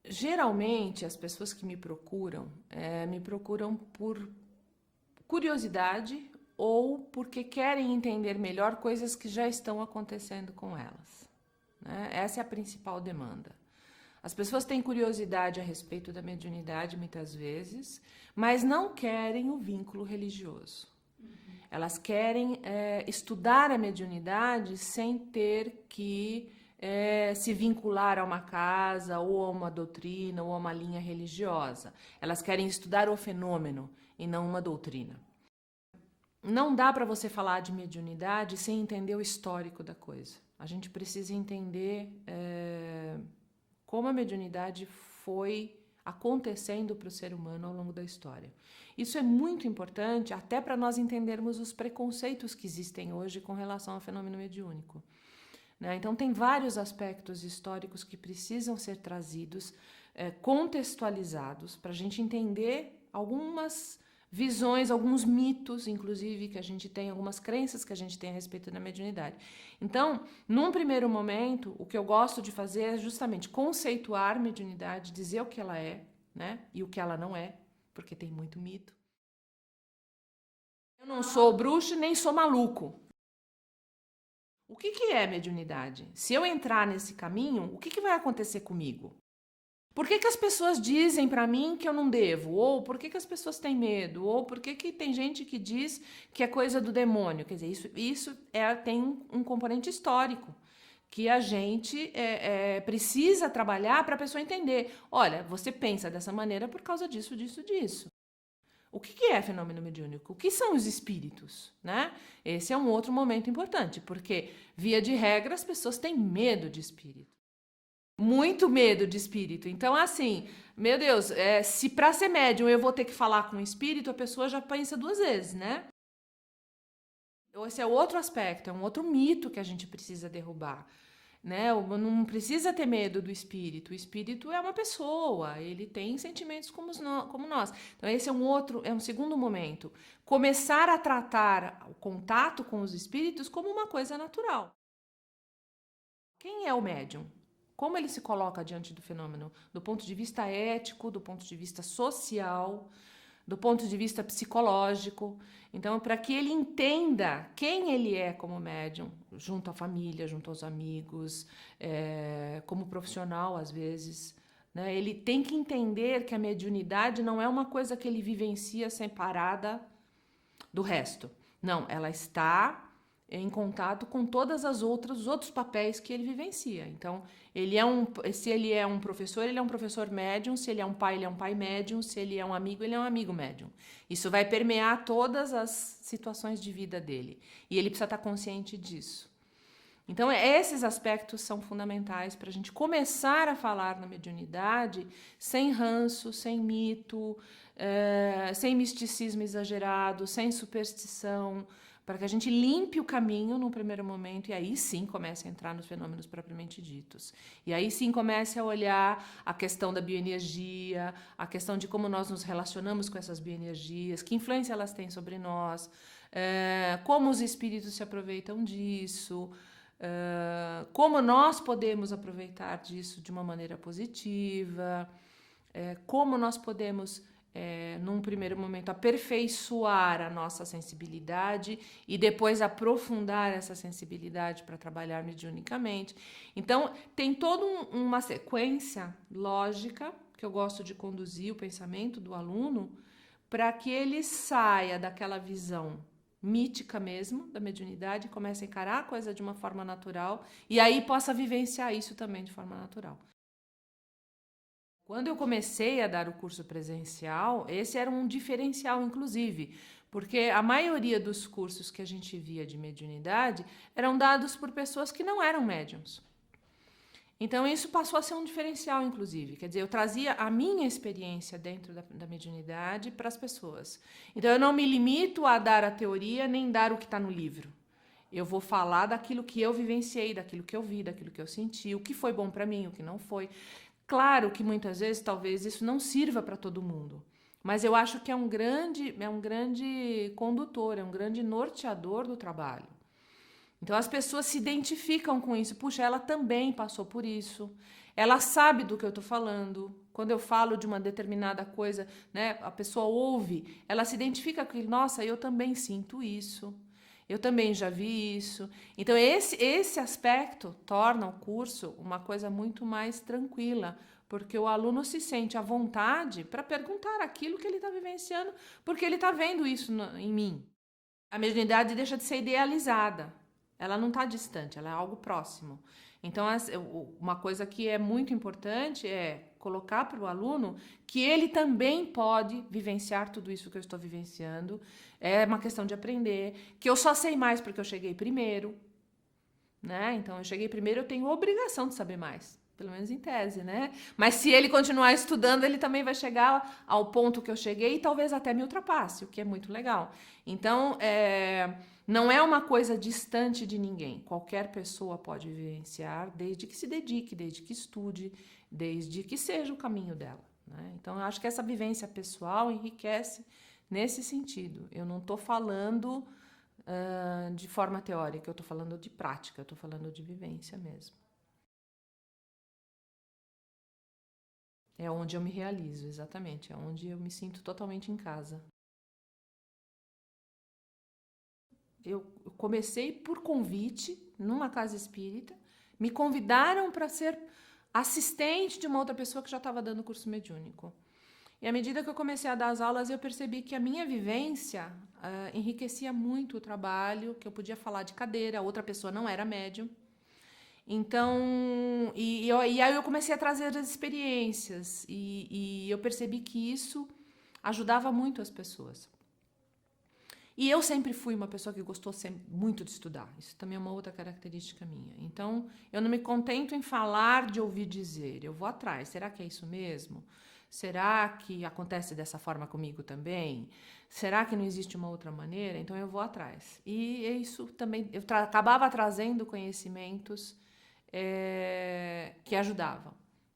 Geralmente, as pessoas que me procuram por curiosidade ou porque querem entender melhor coisas que já estão acontecendo com elas, né? Essa é a principal demanda. As pessoas têm curiosidade a respeito da mediunidade muitas vezes, mas não querem o vínculo religioso. Elas querem estudar a mediunidade sem ter que se vincular a uma casa, ou a uma doutrina, ou a uma linha religiosa. Elas querem estudar o fenômeno e não uma doutrina. Não dá para você falar de mediunidade sem entender o histórico da coisa. A gente precisa entender como a mediunidade foi acontecendo para o ser humano ao longo da história. Isso é muito importante até para nós entendermos os preconceitos que existem hoje com relação ao fenômeno mediúnico, né? Então, tem vários aspectos históricos que precisam ser trazidos, contextualizados, para a gente entender algumas visões, alguns mitos, inclusive, que a gente tem, algumas crenças que a gente tem a respeito da mediunidade. Então, num primeiro momento, o que eu gosto de fazer é justamente conceituar mediunidade, dizer o que ela é, né, e o que ela não é, porque tem muito mito. Eu não sou bruxo nem sou maluco. O que é mediunidade? Se eu entrar nesse caminho, o que vai acontecer comigo? Por que as pessoas dizem para mim que eu não devo? Ou por que as pessoas têm medo? Ou por que tem gente que diz que é coisa do demônio? Quer dizer, isso tem um componente histórico que a gente precisa trabalhar para a pessoa entender. Olha, você pensa dessa maneira por causa disso, disso, disso. O que é fenômeno mediúnico? O que são os espíritos, né? Esse é um outro momento importante, porque, via de regra, as pessoas têm medo de espírito. Muito medo de espírito. Então, assim, meu Deus, se para ser médium eu vou ter que falar com o espírito, a pessoa já pensa duas vezes, né? Esse é outro aspecto, é um outro mito que a gente precisa derrubar, né? Não precisa ter medo do espírito. O espírito é uma pessoa, ele tem sentimentos como nós. Então, esse é um segundo momento. Começar a tratar o contato com os espíritos como uma coisa natural. Quem é o médium? Como ele se coloca diante do fenômeno? Do ponto de vista ético, do ponto de vista social, do ponto de vista psicológico. Então, para que ele entenda quem ele é como médium, junto à família, junto aos amigos, como profissional, às vezes, né? Ele tem que entender que a mediunidade não é uma coisa que ele vivencia separada do resto. Não, ela está em contato com todas os outros papéis que ele vivencia. Então, se ele é um professor, ele é um professor médium, se ele é um pai, ele é um pai médium, se ele é um amigo, ele é um amigo médium. Isso vai permear todas as situações de vida dele. E ele precisa estar consciente disso. Então, esses aspectos são fundamentais para a gente começar a falar na mediunidade sem ranço, sem mito, sem misticismo exagerado, sem superstição, para que a gente limpe o caminho num primeiro momento e aí sim comece a entrar nos fenômenos propriamente ditos. E aí sim comece a olhar a questão da bioenergia, a questão de como nós nos relacionamos com essas bioenergias, que influência elas têm sobre nós, como os espíritos se aproveitam disso, como nós podemos aproveitar disso de uma maneira positiva, como nós podemos, num primeiro momento, aperfeiçoar a nossa sensibilidade e depois aprofundar essa sensibilidade para trabalhar mediunicamente. Então, tem toda uma sequência lógica que eu gosto de conduzir o pensamento do aluno para que ele saia daquela visão mítica mesmo, da mediunidade, comece a encarar a coisa de uma forma natural e aí possa vivenciar isso também de forma natural. Quando eu comecei a dar o curso presencial, esse era um diferencial, inclusive, porque a maioria dos cursos que a gente via de mediunidade eram dados por pessoas que não eram médiums. Então, isso passou a ser um diferencial, inclusive. Quer dizer, eu trazia a minha experiência dentro da mediunidade para as pessoas. Então, eu não me limito a dar a teoria nem dar o que está no livro. Eu vou falar daquilo que eu vivenciei, daquilo que eu vi, daquilo que eu senti, o que foi bom para mim, o que não foi. Claro que muitas vezes talvez isso não sirva para todo mundo, mas eu acho que é um grande condutor, é um grande norteador do trabalho. Então as pessoas se identificam com isso. Puxa, ela também passou por isso. Ela sabe do que eu estou falando. Quando eu falo de uma determinada coisa, né, a pessoa ouve, ela se identifica com, nossa, eu também sinto isso. Eu também já vi isso. Então esse aspecto torna o curso uma coisa muito mais tranquila, porque o aluno se sente à vontade para perguntar aquilo que ele está vivenciando, porque ele está vendo isso em mim. A mediunidade deixa de ser idealizada. Ela não está distante, ela é algo próximo. Então, uma coisa que é muito importante é colocar para o aluno que ele também pode vivenciar tudo isso que eu estou vivenciando. É uma questão de aprender, que eu só sei mais porque eu cheguei primeiro, né? Então, eu cheguei primeiro, eu tenho obrigação de saber mais. Pelo menos em tese, né? Mas se ele continuar estudando, ele também vai chegar ao ponto que eu cheguei e talvez até me ultrapasse, o que é muito legal. Então, não é uma coisa distante de ninguém. Qualquer pessoa pode vivenciar, desde que se dedique, desde que estude, desde que seja o caminho dela, né? Então, eu acho que essa vivência pessoal enriquece nesse sentido. Eu não estou falando de forma teórica, eu estou falando de prática, eu estou falando de vivência mesmo. É onde eu me realizo, exatamente. É onde eu me sinto totalmente em casa. Eu comecei por convite numa casa espírita. Me convidaram para ser assistente de uma outra pessoa que já estava dando curso mediúnico. E à medida que eu comecei a dar as aulas, eu percebi que a minha vivência enriquecia muito o trabalho, que eu podia falar de cadeira, a outra pessoa não era médium. Então, e aí eu comecei a trazer as experiências e eu percebi que isso ajudava muito as pessoas. E eu sempre fui uma pessoa que gostou muito de estudar. Isso também é uma outra característica minha. Então, eu não me contento em falar de ouvir dizer. Eu vou atrás. Será que é isso mesmo? Será que acontece dessa forma comigo também? Será que não existe uma outra maneira? Então, eu vou atrás. E isso também... Eu acabava trazendo conhecimentos que ajudavam,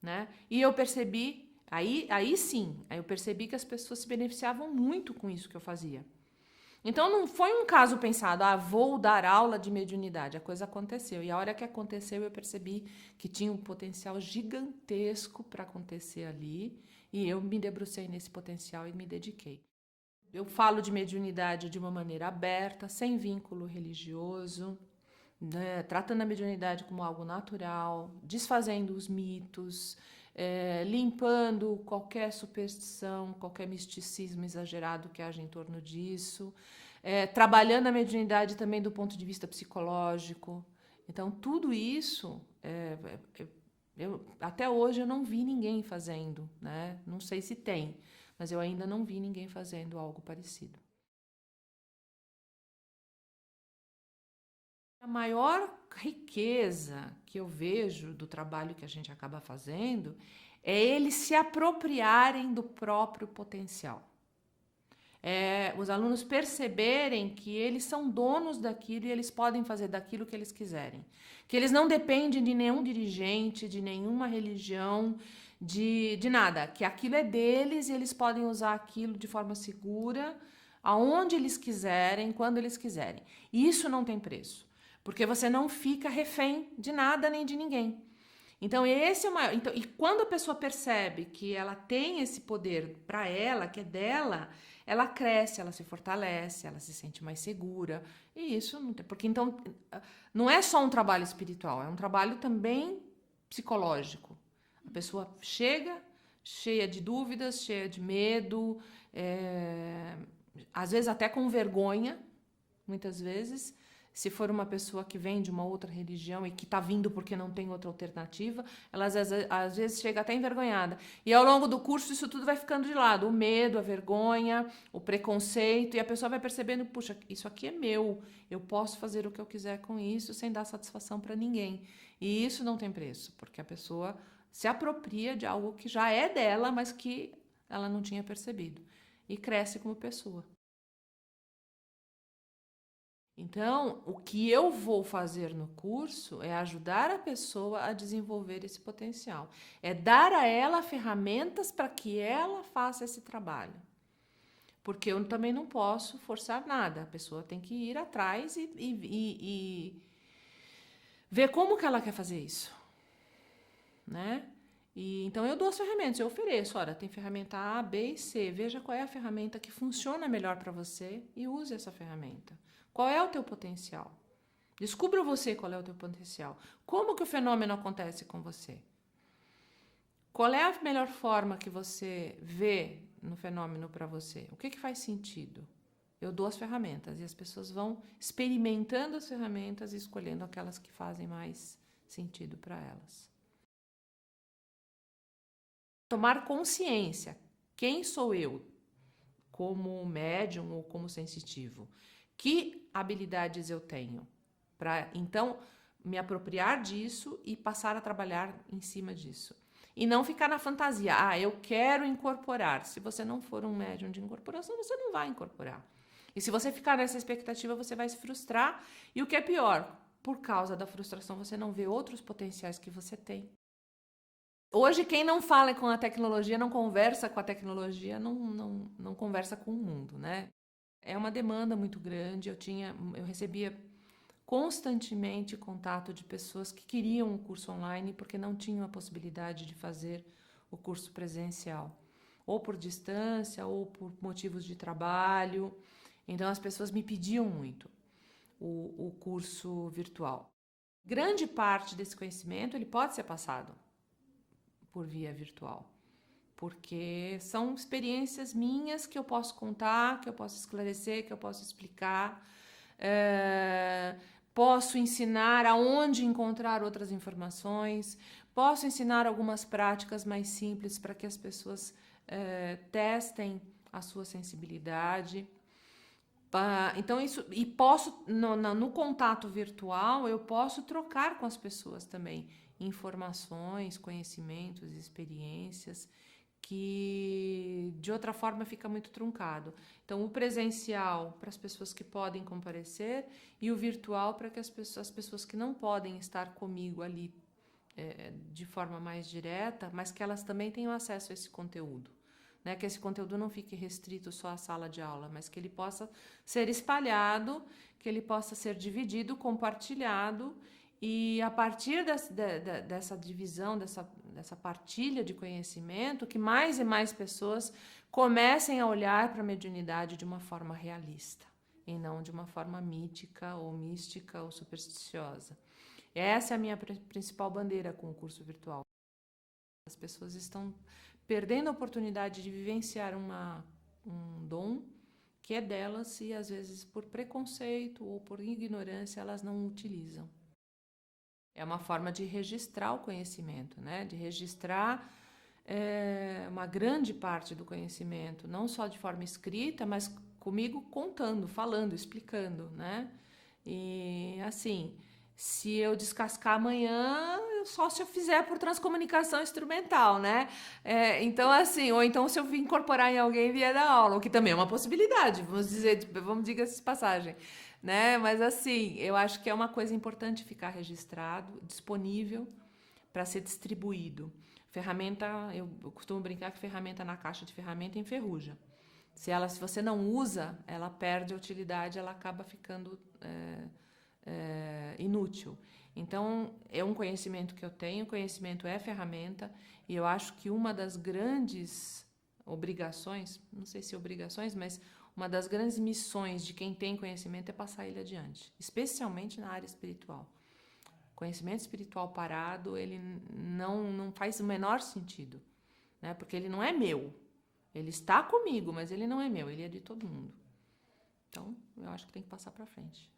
né? E eu percebi... Aí sim, aí eu percebi que as pessoas se beneficiavam muito com isso que eu fazia. Então não foi um caso pensado, vou dar aula de mediunidade. A coisa aconteceu. E a hora que aconteceu, eu percebi que tinha um potencial gigantesco para acontecer ali. E eu me debrucei nesse potencial e me dediquei. Eu falo de mediunidade de uma maneira aberta, sem vínculo religioso, né, tratando a mediunidade como algo natural, desfazendo os mitos, limpando qualquer superstição, qualquer misticismo exagerado que haja em torno disso, trabalhando a mediunidade também do ponto de vista psicológico. Então, tudo isso, até hoje eu não vi ninguém fazendo, né? Não sei se tem, mas eu ainda não vi ninguém fazendo algo parecido. A maior riqueza que eu vejo do trabalho que a gente acaba fazendo é eles se apropriarem do próprio potencial. Os alunos perceberem que eles são donos daquilo e eles podem fazer daquilo que eles quiserem. Que eles não dependem de nenhum dirigente, de nenhuma religião, de nada. Que aquilo é deles e eles podem usar aquilo de forma segura, aonde eles quiserem, quando eles quiserem. E isso não tem preço. Porque você não fica refém de nada nem de ninguém. Então, esse é o maior. Então, e quando a pessoa percebe que ela tem esse poder para ela, que é dela, ela cresce, ela se fortalece, ela se sente mais segura. E isso não tem. Porque então, não é só um trabalho espiritual, é um trabalho também psicológico. A pessoa chega cheia de dúvidas, cheia de medo, às vezes até com vergonha, muitas vezes. Se for uma pessoa que vem de uma outra religião e que está vindo porque não tem outra alternativa, ela às vezes chega até envergonhada. E ao longo do curso isso tudo vai ficando de lado. O medo, a vergonha, o preconceito. E a pessoa vai percebendo, puxa, isso aqui é meu. Eu posso fazer o que eu quiser com isso sem dar satisfação para ninguém. E isso não tem preço, porque a pessoa se apropria de algo que já é dela, mas que ela não tinha percebido. E cresce como pessoa. Então, o que eu vou fazer no curso é ajudar a pessoa a desenvolver esse potencial. É dar a ela ferramentas para que ela faça esse trabalho. Porque eu também não posso forçar nada. A pessoa tem que ir atrás ver como que ela quer fazer isso, né? E então eu dou as ferramentas, eu ofereço, olha, tem ferramenta A, B e C, veja qual é a ferramenta que funciona melhor para você e use essa ferramenta. Qual é o teu potencial? Descubra você qual é o teu potencial. Como que o fenômeno acontece com você? Qual é a melhor forma que você vê no fenômeno para você? O que faz sentido? Eu dou as ferramentas e as pessoas vão experimentando as ferramentas e escolhendo aquelas que fazem mais sentido para elas. Tomar consciência. Quem sou eu como médium ou como sensitivo? Que habilidades eu tenho? Para então me apropriar disso e passar a trabalhar em cima disso. E não ficar na fantasia. Ah, eu quero incorporar. Se você não for um médium de incorporação, você não vai incorporar. E se você ficar nessa expectativa, você vai se frustrar. E o que é pior, por causa da frustração, você não vê outros potenciais que você tem. Hoje, quem não fala com a tecnologia, não conversa com a tecnologia, não conversa com o mundo, né? É uma demanda muito grande. Eu recebia constantemente contato de pessoas que queriam o curso online porque não tinham a possibilidade de fazer o curso presencial, ou por distância, ou por motivos de trabalho. Então, as pessoas me pediam muito o curso virtual. Grande parte desse conhecimento ele pode ser passado por via virtual, porque são experiências minhas que eu posso contar, que eu posso esclarecer, que eu posso explicar. Posso ensinar aonde encontrar outras informações, posso ensinar algumas práticas mais simples para que as pessoas testem a sua sensibilidade. Então, isso, e posso, no contato virtual, eu posso trocar com as pessoas também informações, conhecimentos, experiências, que de outra forma fica muito truncado. Então, o presencial para as pessoas que podem comparecer e o virtual para que as pessoas que não podem estar comigo ali de forma mais direta, mas que elas também tenham acesso a esse conteúdo. Né, que esse conteúdo não fique restrito só à sala de aula, mas que ele possa ser espalhado, que ele possa ser dividido, compartilhado, e a partir dessa divisão, dessa partilha de conhecimento, que mais e mais pessoas comecem a olhar para a mediunidade de uma forma realista, e não de uma forma mítica ou mística ou supersticiosa. Essa é a minha principal bandeira com o curso virtual. As pessoas estão perdendo a oportunidade de vivenciar um dom que é delas e, às vezes, por preconceito ou por ignorância, elas não utilizam. É uma forma de registrar o conhecimento, né? De registrar uma grande parte do conhecimento, não só de forma escrita, mas comigo contando, falando, explicando, né? E, assim, se eu descascar amanhã, só se eu fizer por transcomunicação instrumental, né? Então, assim, ou então se eu incorporar em alguém via da aula, o que também é uma possibilidade, vamos dizer essa passagem, né? Mas, assim, eu acho que é uma coisa importante ficar registrado, disponível para ser distribuído. Ferramenta, eu costumo brincar que ferramenta na caixa de ferramenta enferruja. Se você não usa, ela perde a utilidade, ela acaba ficando inútil. Então, é um conhecimento que eu tenho, conhecimento é ferramenta, e eu acho que uma das grandes obrigações, não sei se obrigações, mas uma das grandes missões de quem tem conhecimento é passar ele adiante, especialmente na área espiritual. Conhecimento espiritual parado, ele não faz o menor sentido, né? Porque ele não é meu. Ele está comigo, mas ele não é meu, ele é de todo mundo. Então, eu acho que tem que passar para frente.